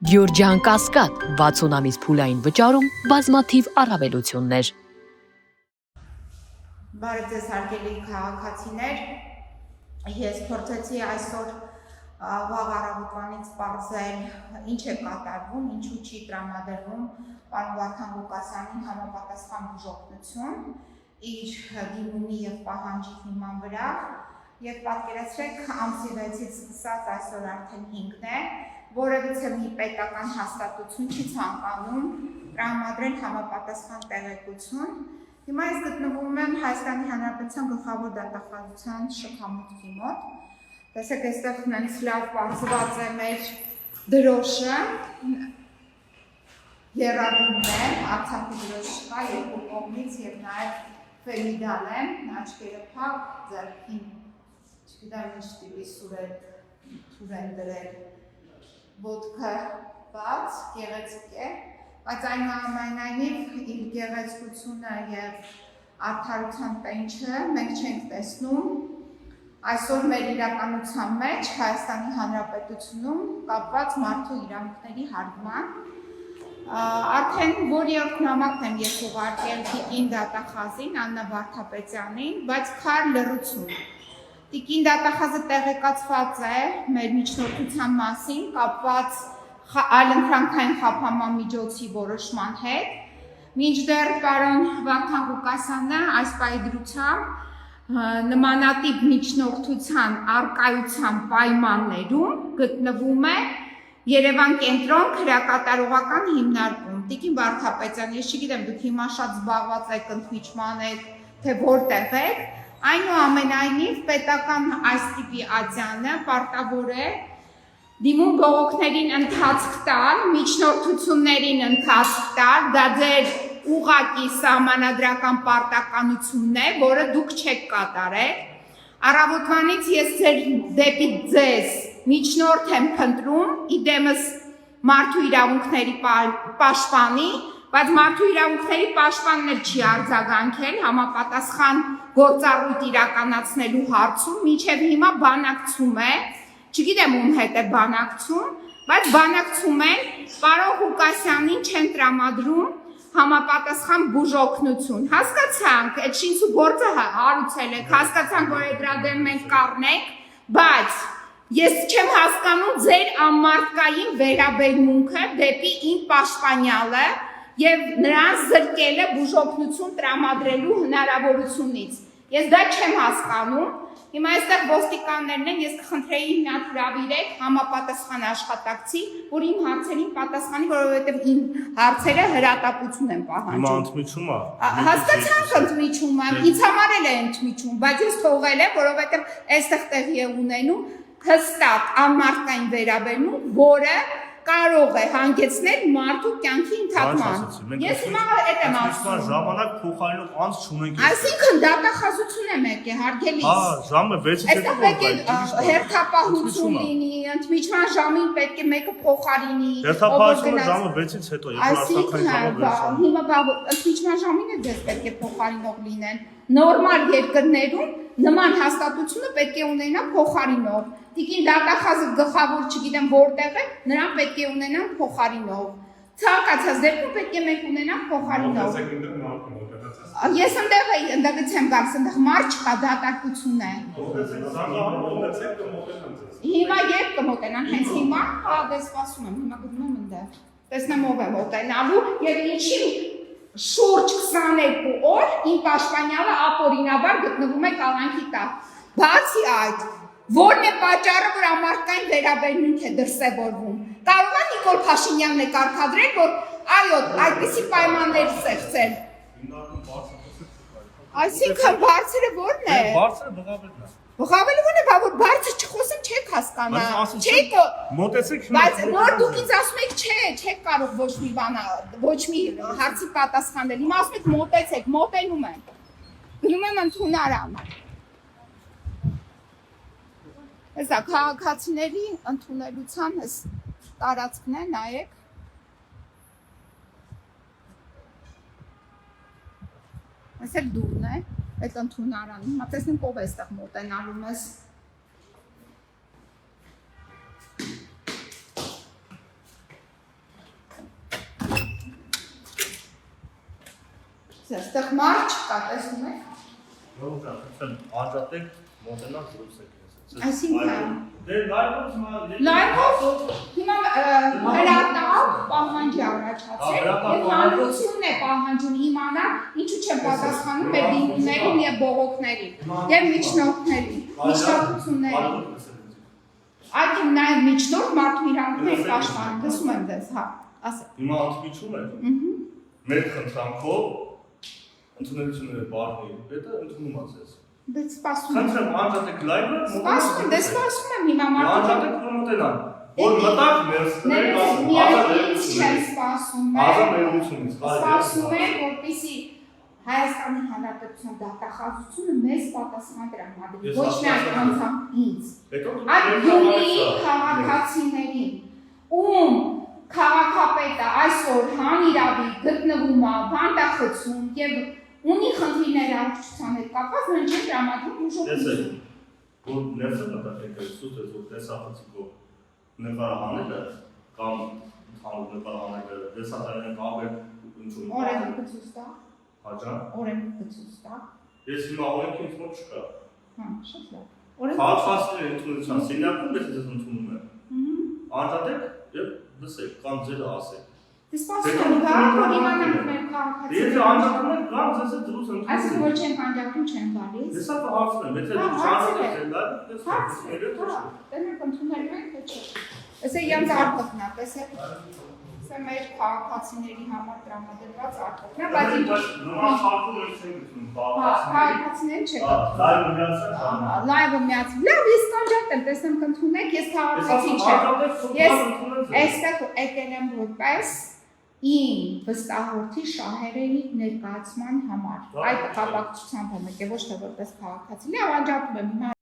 Գյորջյան Կասկադ 60 ամիս փուլային վճարում բազմաթիվ առավելություններ։ Բարև ձեզ հարգելի քաղաքացիներ, ես փորձեցի այսօր վաղ առավոտվանից պարզել ինչ է կատարվում, ինչու չի տրամադրվում պարոն Վարդան Ղուկասյանին համապատասխան բուժօգնություն իր դիմումի եւ պահանջի հիման վրա եւ պատկերացրեք ամսի 6-ից սկսած այսօր արդեն 5-ն է, որևիցե մի պետական հաստատություն չի ցանկանում տրամադրել համապատասխան տեղեկություն։ Հիմա ես գտնվում եմ Հայաստանի Հանրապետության գլխավոր դատախազության շքամուտքի մոտ։ Տեսեք, այստեղ նենց լավ պարզված է մեր դրոշը, եռագույնն է, Արցախի դրոշը կա երկու կողմից եւ նաեւ ֆեմիդալ է, աչքերը փակ, ձեռքին չգիտեմ ինչ տիպի թուր են դրել, ոտքը բաց, գեղեցիկ է, բայց այնուամենայնիվ իր գեղեցկությունը եւ արդարության տենչը մենք չենք տեսնում այսօր մեր իրականության մեջ Հայաստանի Հանրապետությունում կապված մարդու իրավունքների հարգման արդեն որ երբ նամակն եմ ես ուղարկել Տիկին դատախազին Աննա Վարդապետյանին, բայց քար լռություն։ Տիկին դատախազը տեղեկացված է մեր միջնորդության մասին կապված այլընտրանքային խափանման որոշման հետ, մինչդեռ պարոն Վարդան Ղուկասյանը այս պայդրությամբ նմանատիպ միջնորդության առկայության պայմաններում գտնվում է Երևան կենտրոն քրեակատարողական հիմնարկում։ Տիկին Վարդապետյան, ես չգիտեմ, դուք հիմա շատ զբաղված եք, ընդմիջման եք, թե որտեղ եք, այնուամենայնիվ պետական այս տիպի ատյանը պարտավոր է դիմում բողոքներին ընթացք տալ, միջնորդություններին ընթացք տալ, դա ձեր ուղղակի սահմանադրական պարտականությունն է, որը դուք չեք կատարել։ Առավոտվանից ես դեպի ձեզ միջնորդ եմ փնտրում, իդեմս մարդու իրավունքների պաշտպանի, բայց մարդու իրավունքների պաշտպանն էլ չի արձագանքել համապատասխան գործառույթ իրականացնելու հարցում, մինչև հիմա բանակցում է, չգիտեմ ում հետ է բանակցում, բայց բանակցում են պարոն Ղուկասյանին չեն տրամադրում համապատասխան բուժօգնություն։ Հասկացանք, այդ շինցու գործը հարուցել եք, հասկացանք, որ դրա դեմ մենք կառնենք, բայց ես չեմ հասկանում ձեր անմարդկային վերաբերմունքը դեպի իմ պաշտպանյալը եւ նրան զրկելը բուժօգնություն տրամադրելու հնարավորությունից։ Ես դա չեմ հասկանում։ Հիմա այստեղ ոստիկաններն են, ես կխնդրեի նա հրավիրեք համապատասխան աշխատակցի, որ իմ հարցերին պատասխանի, որովհետև իմ հարցերը հրատապություն են պահանջում։ Հիմա ընդմիջում է։ Հասկացանք ընդմիջումը, ինձ համար էլ է ընդմիջում, բայց ես թողել եմ, որովհետև այստեղ տեղի է ունենում հստակ անմարդկային վերաբերմունք, որը կարող է հանգեցնել մարդու կյանքի ընդհատման։ Ես հիմա այդ եմ ասում։ Ժամանակ փոխարինող անց չունենք։ Այսինքն դատախազություն է մեկ է, հարգելի։ Հա, ժամը 6-ից հետո պետք է հերթապահություն լինի, ընդմիջման ժամին պետք է մեկը փոխարինի։ Հերթապահությունը ժամը 6-ից հետո, երբ արտաքային ժամը 6-ը։ Հիմա ընդմիջման ժամին է ձեզ պետք է փոխարինող լինեն։ Նորմալ երկրներում նման հաստատությունը պետք է ունենա փոխարինող։ Տիկին դատախազը գլխավոր չգիտեմ որտեղ է, նրան պետք է ունենան փոխարինող։ Ցանկացած դեպքում պետք է մենք ունենանք փոխարինող։ Ես ընդդեղից եմ գալիս, ընդեղ մարդ չկա, դատարկություն է։ Հիմա երբ կմոտենան, հենց հիմա, դե սպասում եմ, հիմա գնում եմ ընդեղ։ Տեսնեմ ով է մոտենալու եւ ինչի շուրջ 22 օր իմ պաշտպանյալը ապօրինաբար գտնվում է կալանքի տակ։ Բացի այդ, որն է պատճառը, որ ամարտկային վերաբերմունք է դրսևորվում։ Կարող է Նիկոլ Փաշինյանն է կարգադրել, որ այո, այդպիսի պայմաններ ստեղծել։ Այսինքն բարձրը ո՞րն է։ Բարձրը բղավելն է։ Բղավելը ո՞րն է, բա բարձր չխոսեմ չեք հասկանա։ Չեք մոտեցեք հիմա։ Բայց նոր դուք ինձ ասում եք չեք կարող ոչ մի բան, ոչ մի հարցի պատասխանել։ Հիմա ասում եք մոտեցեք, մոտենում եմ։ Գնում եմ ընդունարան։ Հեսա քաղաքացիների ընդունելության տարածքն է, նայեք։ Այս էլ դուրն է, այդ ընդունարանը, հիմա տեսնենք ով է այստեղ մոտենալու մեզ։ Այստեղ մարդ չկա, տեսնում եք։ Ո՞ւր է, անջատեք, մոտենալ դուրս եք։ Այսինքն Դե լայվով լայվով հիմա հրատապ պահանջի առաջացել եւ հանրությունն է պահանջում իմանալ ինչու չեն պատասխանում մեր դիմումներին եւ բողոքներին եւ միջնորդներին, միջնորդություններին։ Այդ նաեւ միջնորդ մարդմիրանքներ պաշտպանում, գսում եմ դες, հա, ասա։ Հիմա ընդմիջում եք։ Մեր խնդրանքով ընդունելությունները բառնի, դա ընդունում է ձեզ։ Դե սպասում եմ։ Խնդրեմ անջատեք լայվը, Սպասում, դե սպասում եմ հիմա մարդիկ։ անջատեք մոտենալ։ Որ մտակ ներստրեք, Միայնից չեմ սպասում եմ։ ազատությունից, Սպասում եմ, որպեսզի Հայաստանի Հանրապետության դատախազությունը մեզ պատասխան տրամադրի, ոչ միայն անձամբ ինձ։ Այդ գույնի քաղաքացիներին, ում քաղաքապետը այսօր հանիրավի գտնվում է բանտախցում եւ ունի խնդիրներ առողջության հետ կապված, նրան չեն տրամադրում ուժողություն։ Որ ներսը մտածեք, սուտ է, որ տեսախցիկով նկարահանելը կամ ընդհանուր նկարահանելը դեսատարային կամ ընդունում։ Օրենքը ցույց տա։ Հաջա։ Օրենքը ցույց տա։ Ես հիմա օրենքը ինձ մոտ չկա։ Հա, շատ լավ։ Օրենքը Քաղաքացիների ընդունության սենյակում ես ես ընդունում եմ։ Անջատեք եւ լսեք կամ ձերը ասեք։ Դե սպասում եմ, որ իմանանք մեր քաղաքացիները։ Եթե անջատում եք, կամ ձեզ է դրուց ընդունում։ Այսինքն որ չեն անջատում, չեն գալիս։ Ես ապա հարցնեմ, եթե դուք շարունակեք դա, ես հարցնեմ։ Տենեք ընդունելու եք, թե չէ։ Էսե յանց արտոքն է, տեսեք։ Սա մեր քաղաքացիների համար տրամադրված արտոքն է, բայց նորմալ խաղում ենք չենք ընդունում քաղաքացիներին չեք ընդունում։ լայվը միացել։ Լավ, ես կանջատեմ, տեսնեմ կընդունեք, ես քաղաքացի չեմ։ Ես այստեղ եկել եմ որպես իմ վստահորդի շահերի ներկայացման համար։ Այդ կապակցությամբ եմ եկել, ոչ թե որպես քաղաքացի։ Լավ, անջատում եմ հիմա